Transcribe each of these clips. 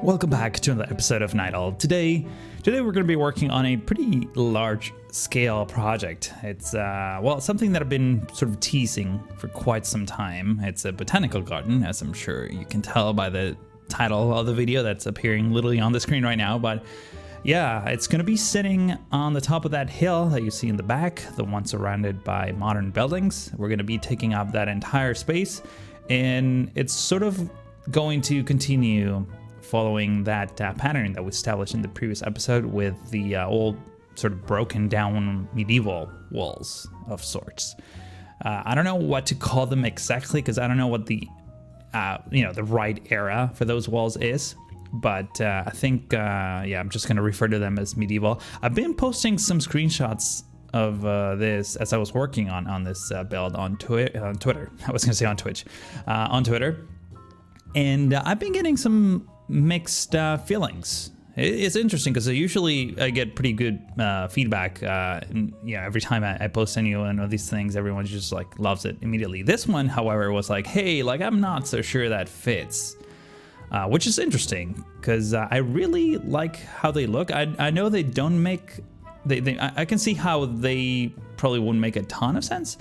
Welcome back to another episode of Nydal. Today we're going to be working on a pretty large scale project. It's something that I've been sort of teasing for quite some time. It's a botanical garden, as I'm sure you can tell by the title of the video that's appearing literally on the screen right now. But yeah, it's going to be sitting on the top of that hill that you see in the back, the one surrounded by modern buildings. We're going to be taking up that entire space, and it's sort of going to continue following that pattern that we established in the previous episode with the old sort of broken down medieval walls of sorts. I don't know what to call them exactly because I don't know what the the right era for those walls is, but I think I'm just gonna refer to them as medieval. I've been posting some screenshots of this as I was working on this build on Twitter. I was gonna say on Twitch, on Twitter, and I've been getting some mixed feelings. It's interesting because usually I get pretty good feedback. Every time I post any one of these things, everyone just like loves it immediately. This one, however, was like, hey, like I'm not so sure that fits, which is interesting because I really like how they look. I know they don't make, I can see how they probably wouldn't make a ton of sense,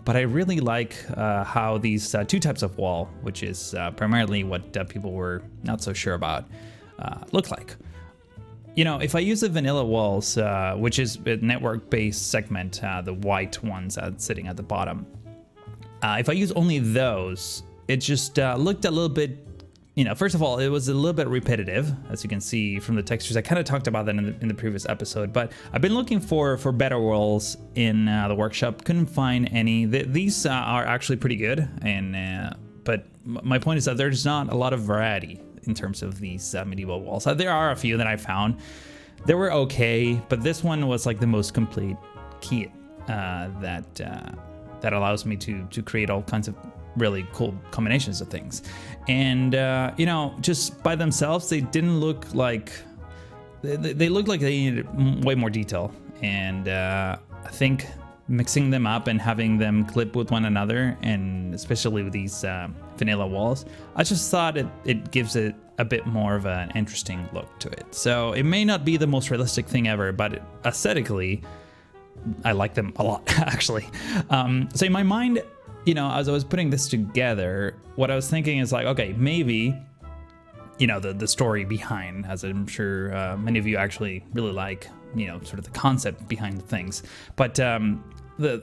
but I really like how these two types of wall, which is primarily what people were not so sure about, look like. You know, if I use the vanilla walls, which is a network-based segment, the white ones sitting at the bottom, if I use only those, it just looked a little bit, first of all, it was a little bit repetitive, as you can see from the textures. I kind of talked about that in the previous episode, but I've been looking for better walls in the workshop. Couldn't find any. These are actually pretty good, and but my point is that there's not a lot of variety in terms of these medieval walls. There are a few that I found. They were okay, but this one was like the most complete kit that allows me to create all kinds of really cool combinations of things. And just by themselves, they didn't look like they looked like they needed way more detail. And I think mixing them up and having them clip with one another, and especially with these vanilla walls, I just thought it gives it a bit more of an interesting look to it. So it may not be the most realistic thing ever, but aesthetically, I like them a lot, actually. So in my mind, as I was putting this together, what I was thinking is like, okay, maybe, the story behind, as I'm sure many of you actually really like, sort of the concept behind things. But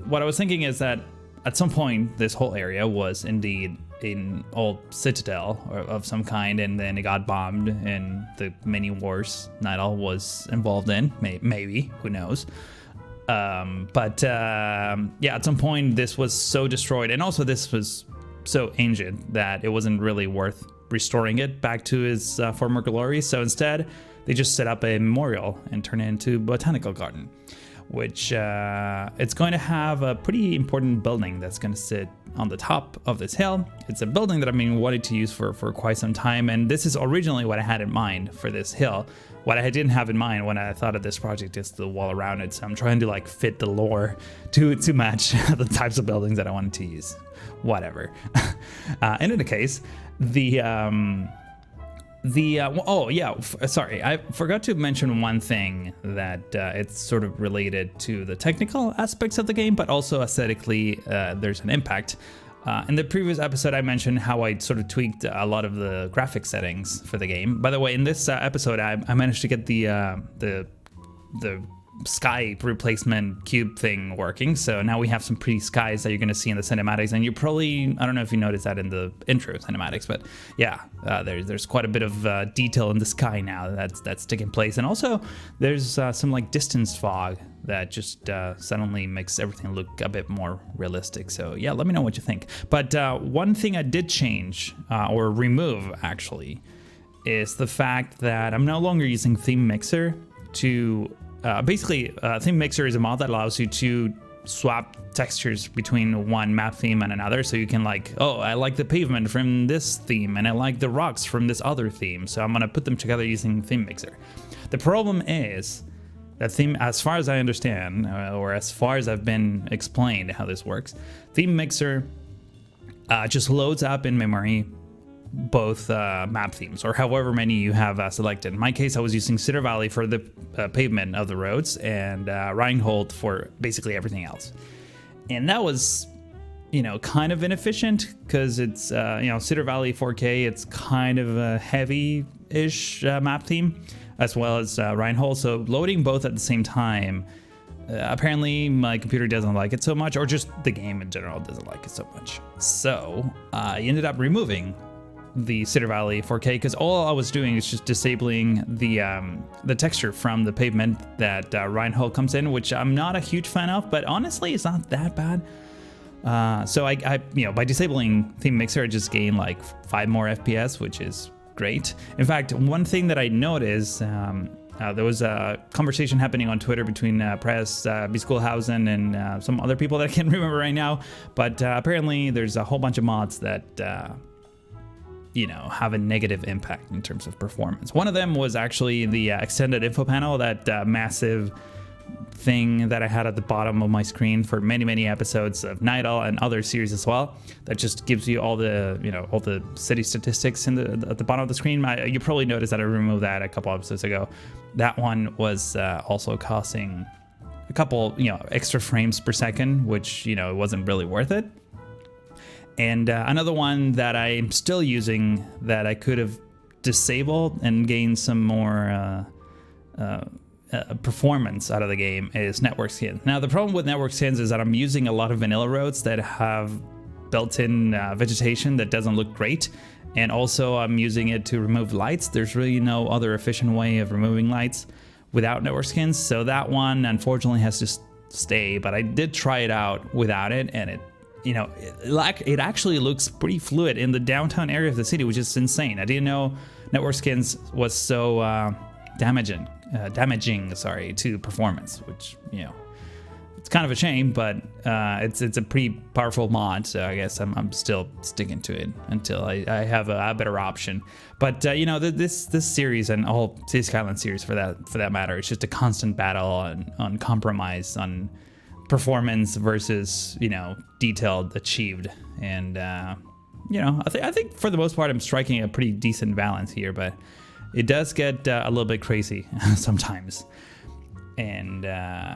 what I was thinking is that at some point, this whole area was indeed an old citadel of some kind, and then it got bombed in the many wars Nydal was involved in. Maybe, who knows? At some point this was so destroyed, and also this was so ancient that it wasn't really worth restoring it back to its former glory. So instead, they just set up a memorial and turned it into Botanical Garden, which it's going to have a pretty important building that's going to sit on the top of this hill. It's a building that I've been wanting to use for quite some time, and this is originally what I had in mind for this hill. What I didn't have in mind when I thought of this project is the wall around it, so I'm trying to like fit the lore to match the types of buildings that I wanted to use. Whatever. In any case, sorry, I forgot to mention one thing that it's sort of related to the technical aspects of the game, but also aesthetically, there's an impact. In the previous episode, I mentioned how I sort of tweaked a lot of the graphic settings for the game. By the way, in this episode, I managed to get the sky replacement cube thing working. So now we have some pretty skies that you're going to see in the cinematics, and you probably, I don't know if you noticed that in the intro cinematics, but yeah, there's quite a bit of detail in the sky now that's taking place. And also there's some like distance fog that just suddenly makes everything look a bit more realistic. So yeah, let me know what you think. But one thing I did change or remove actually is the fact that I'm no longer using Theme Mixer to basically, Theme Mixer is a mod that allows you to swap textures between one map theme and another. So you can like, oh, I like the pavement from this theme, and I like the rocks from this other theme. So I'm gonna put them together using Theme Mixer. The problem is that Theme, as far as I understand, or as far as I've been explained how this works, Theme Mixer just loads up in memory both map themes, or however many you have selected. In my case, I was using Cedar Valley for the pavement of the roads, and Reinhold for basically everything else. And that was, kind of inefficient, because it's, Cedar Valley 4K, it's kind of a heavy-ish map theme, as well as Reinhold. So loading both at the same time, apparently my computer doesn't like it so much, or just the game in general doesn't like it so much. So I ended up removing the Cedar Valley 4K, because all I was doing is just disabling the texture from the pavement that Reinhold comes in, which I'm not a huge fan of, but honestly, it's not that bad. So I by disabling Theme Mixer, I just gained like 5 more FPS, which is great. In fact, one thing that I noticed, there was a conversation happening on Twitter between Press, B. Schoolhausen, and some other people that I can't remember right now, but apparently there's a whole bunch of mods that have a negative impact in terms of performance. One of them was actually the extended info panel, that massive thing that I had at the bottom of my screen for many episodes of Nydal and other series as well, that just gives you all the all the city statistics at the bottom of the screen. You probably noticed that I removed that a couple episodes ago. That one was also causing a couple extra frames per second, which it wasn't really worth it. And another one that I'm still using that I could have disabled and gained some more performance out of the game is network skins. Now, the problem with network skins is that I'm using a lot of vanilla roads that have built-in vegetation that doesn't look great, and also I'm using it to remove lights. There's really no other efficient way of removing lights without network skins, so that one unfortunately has to stay. But I did try it out without it, and it actually looks pretty fluid in the downtown area of the city, which is insane. I didn't know network skins was so damaging to performance, which it's kind of a shame, but it's a pretty powerful mod, so I guess I'm still sticking to it until I have a better option. But this series, and all City Skylines series for that matter, it's just a constant battle on compromise on performance versus detailed achieved. And I think for the most part I'm striking a pretty decent balance here, but it does get a little bit crazy sometimes. And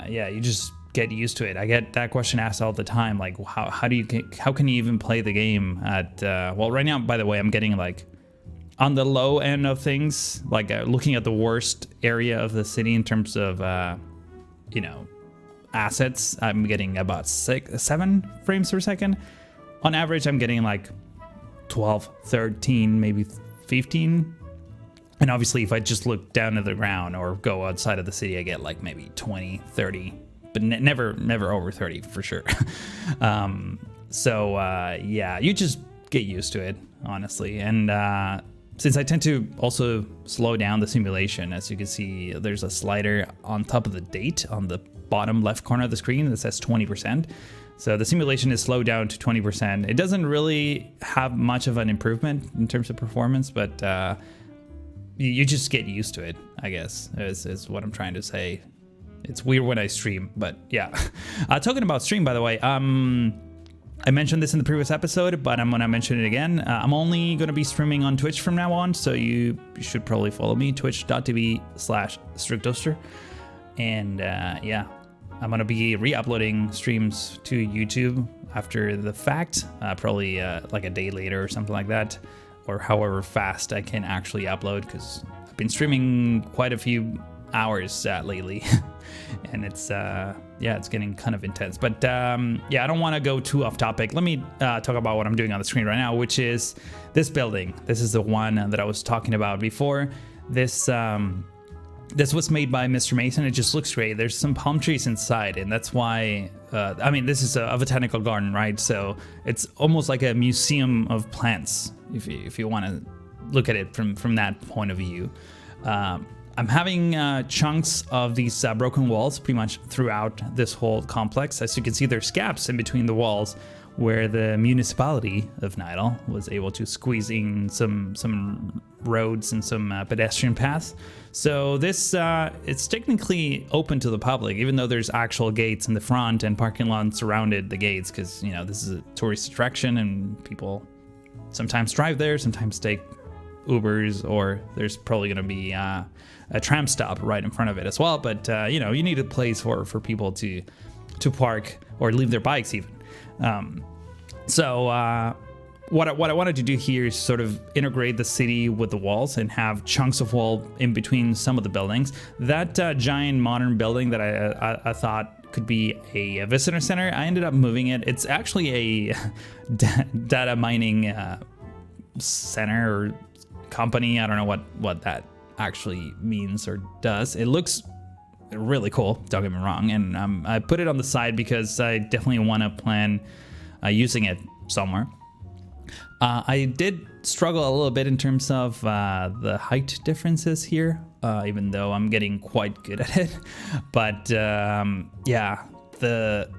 you just get used to it. I get that question asked all the time, like how can you even play the game at well, right now, by the way, I'm getting like on the low end of things, like looking at the worst area of the city in terms of assets, I'm getting about 7 frames per second. On average, I'm getting like 12, 13, maybe 15. And obviously, if I just look down to the ground or go outside of the city, I get like maybe 20, 30, but never over 30 for sure. You just get used to it, honestly. And since I tend to also slow down the simulation, as you can see, there's a slider on top of the date on the bottom left corner of the screen that says 20%. So the simulation is slowed down to 20%. It doesn't really have much of an improvement in terms of performance, but you just get used to it, I guess, is what I'm trying to say. It's weird when I stream, but yeah. Talking about stream, by the way, I mentioned this in the previous episode, but I'm going to mention it again. I'm only going to be streaming on Twitch from now on, so you should probably follow me, twitch.tv/strictoaster. And I'm going to be re-uploading streams to YouTube after the fact, probably like a day later or something like that, or however fast I can actually upload, because I've been streaming quite a few hours lately. And it's getting kind of intense. But I don't want to go too off topic. Let me talk about what I'm doing on the screen right now, which is this building. This is the one that I was talking about before. This was made by Mr. Mason. It just looks great. There's some palm trees inside, and that's why this is a botanical garden, right? So it's almost like a museum of plants, if you want to look at it from that point of view. I'm having chunks of these broken walls pretty much throughout this whole complex. As you can see, there's gaps in between the walls where the municipality of Nydal was able to squeeze in some roads and some pedestrian paths. So this it's technically open to the public, even though there's actual gates in the front and parking lot surrounded the gates, because this is a tourist attraction and people sometimes drive there, sometimes take Ubers, or there's probably going to be a tram stop right in front of it as well. But you know, you need a place for people to park or leave their bikes even. What I wanted to do here is sort of integrate the city with the walls and have chunks of wall in between some of the buildings. That giant modern building that I thought could be a visitor center, I ended up moving it. It's actually a data mining center or company. I don't know what that actually means or does. It looks really cool, don't get me wrong, and I put it on the side because I definitely want to plan using it somewhere. I did struggle a little bit in terms of the height differences here, even though I'm getting quite good at it. But yeah, the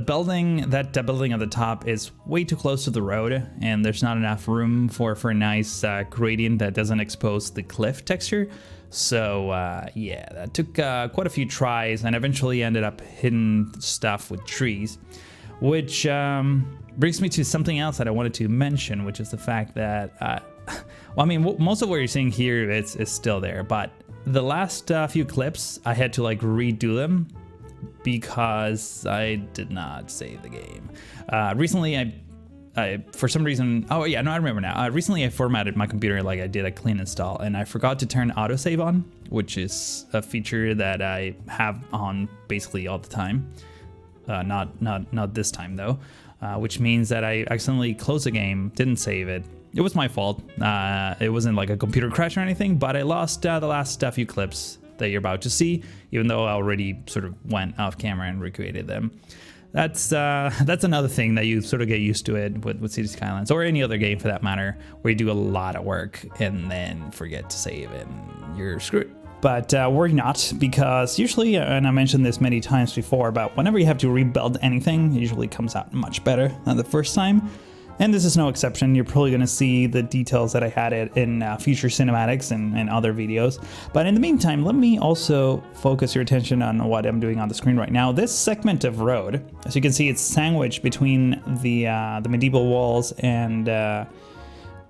building, that building at the top is way too close to the road, and there's not enough room for a nice gradient that doesn't expose the cliff texture. So yeah, that took quite a few tries, and eventually ended up hitting stuff with trees, which brings me to something else that I wanted to mention, which is the fact that, well, I mean, most of what you're seeing here is still there, but the last few clips, I had to like redo them because I did not save the game. Recently, I for some reason, oh yeah, no, I remember now. Recently I formatted my computer, like I did a clean install, and I forgot to turn autosave on, which is a feature that I have on basically all the time. Not this time though, which means that I accidentally closed the game, didn't save it. It was my fault. It wasn't like a computer crash or anything, but I lost the last few clips that you're about to see, even though I already sort of went off camera and recreated them. That's another thing that you sort of get used to it with City Skylines, or any other game for that matter, where you do a lot of work and then forget to save it and you're screwed. But we're not, because usually, and I mentioned this many times before, but whenever you have to rebuild anything, it usually comes out much better than the first time. And this is no exception. You're probably going to see the details that I had in future cinematics and other videos. But in the meantime, let me also focus your attention on what I'm doing on the screen right now. This segment of road, as you can see, it's sandwiched between the medieval walls, and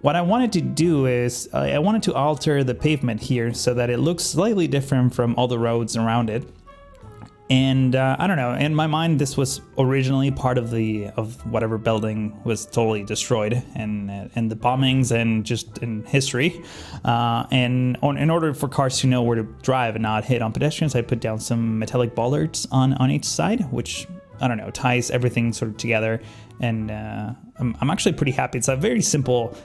what I wanted to do is I wanted to alter the pavement here so that it looks slightly different from all the roads around it. And I don't know, in my mind, this was originally part of whatever building was totally destroyed and the bombings and just in history. And in order for cars to know where to drive and not hit on pedestrians, I put down some metallic bollards on each side, which, I don't know, ties everything sort of together. And I'm actually pretty happy. It's a very simple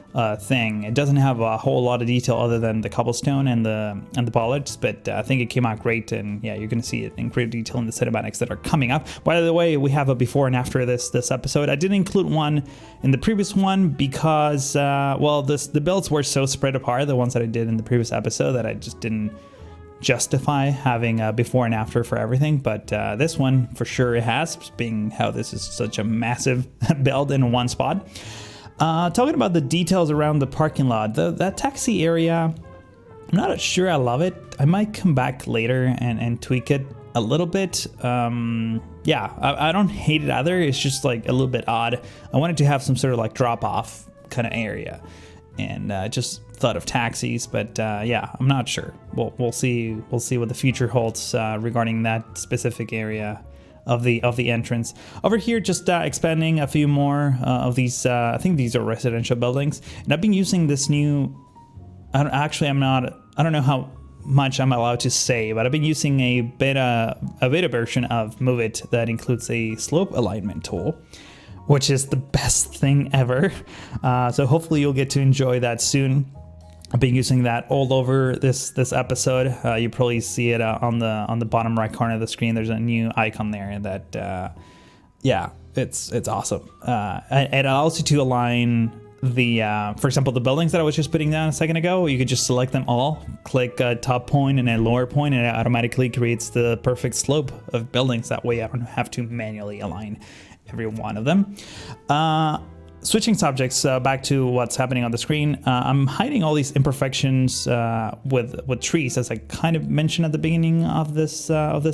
thing. It doesn't have a whole lot of detail other than the cobblestone and the bollards, but I think it came out great. And yeah, you're going to see it in great detail in the cinematics that are coming up. By the way, we have a before and after this episode. I didn't include one in the previous one because well, the builds were so spread apart, the ones that I did in the previous episode, that I just didn't justify having a before and after for everything. But this one for sure it has, being how this is such a massive build in one spot. Talking about the details around the parking lot, that taxi area, I'm not sure I love it. I might come back later and tweak it a little bit. Yeah, I don't hate it either. It's just like a little bit odd. I wanted to have some sort of like drop off kind of area, and just thought of taxis, but yeah, I'm not sure. We'll see what the future holds regarding that specific area of the entrance. Over here, just expanding a few more of these. I think these are residential buildings, and I've been using this new. I don't know how much I'm allowed to say, but I've been using a beta version of Move It that includes a slope alignment tool, which is the best thing ever. So hopefully you'll get to enjoy that soon. I've been using that all over this episode. You probably see it on the bottom right corner of the screen. There's a new icon there that, yeah, it's awesome. It allows you to align for example, the buildings that I was just putting down a second ago. You could just select them all, click a top point and a lower point, and it automatically creates the perfect slope of buildings. That way I don't have to manually align every one of them. Switching subjects, back to what's happening on the screen. I'm hiding all these imperfections with trees, as I kind of mentioned at the beginning of this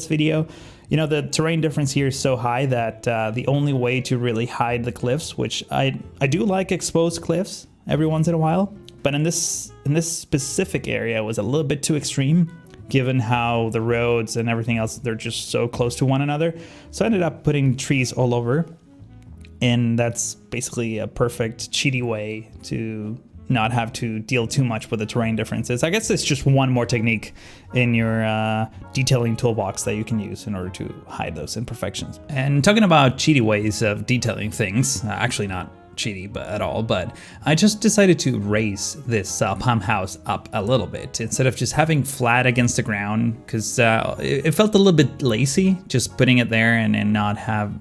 video. You know, the terrain difference here is so high that the only way to really hide the cliffs, which I do like exposed cliffs, every once in a while. But in this specific area, it was a little bit too extreme, given how the roads and everything else, they're just so close to one another. So I ended up putting trees all over, and that's basically a perfect cheaty way to not have to deal too much with the terrain differences. I guess it's just one more technique in your detailing toolbox that you can use in order to hide those imperfections. And talking about cheaty ways of detailing things, actually not cheaty at all, but I just decided to raise this palm house up a little bit instead of just having flat against the ground, because it felt a little bit lazy just putting it there and not have,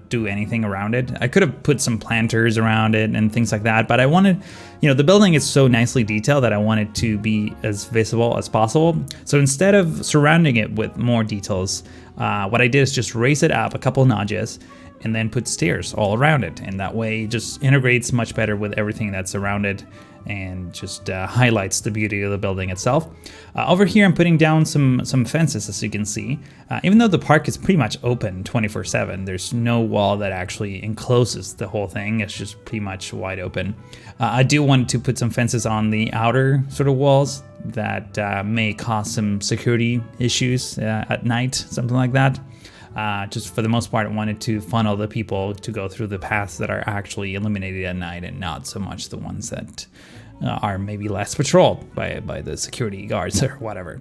do anything around it. I could have put some planters around it and things like that, but I wanted, the building is so nicely detailed that I wanted to be as visible as possible. So instead of surrounding it with more details, what I did is just raise it up a couple notches and then put stairs all around it, and that way it just integrates much better with everything that's around it and just highlights the beauty of the building itself. Over here I'm putting down some fences, as you can see. Even though the park is pretty much open 24/7, there's no wall that actually encloses the whole thing. It's just pretty much wide open. I do want to put some fences on the outer sort of walls that may cause some security issues at night, something like that. Just for the most part, I wanted to funnel the people to go through the paths that are actually illuminated at night and not so much the ones that are maybe less patrolled by the security guards or whatever.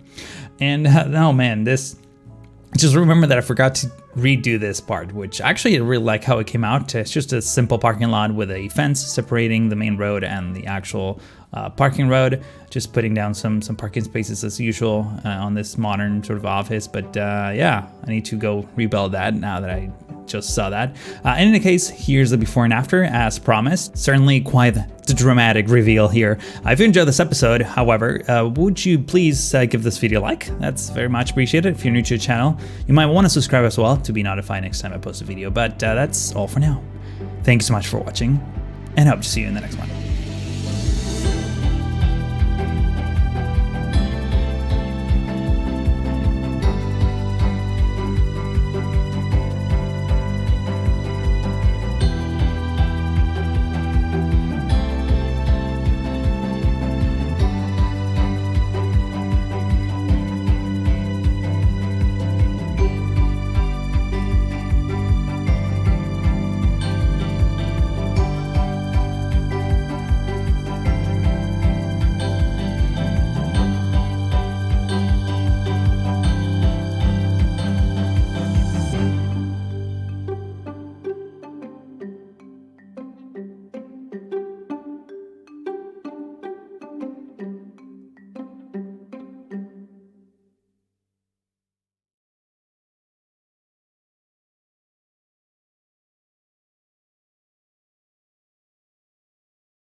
And oh man, just remember that I forgot to redo this part, which actually I really like how it came out. It's just a simple parking lot with a fence separating the main road and the actual parking road. Just putting down some parking spaces as usual on this modern sort of office. But yeah, I need to go rebuild that now that I just saw that. In any case, here's the before and after as promised. Certainly quite the dramatic reveal here. If you enjoyed this episode, however, would you please give this video a like? That's very much appreciated. If you're new to the channel, you might want to subscribe as well to be notified next time I post a video. But that's all for now. Thank you so much for watching, and I hope to see you in the next one.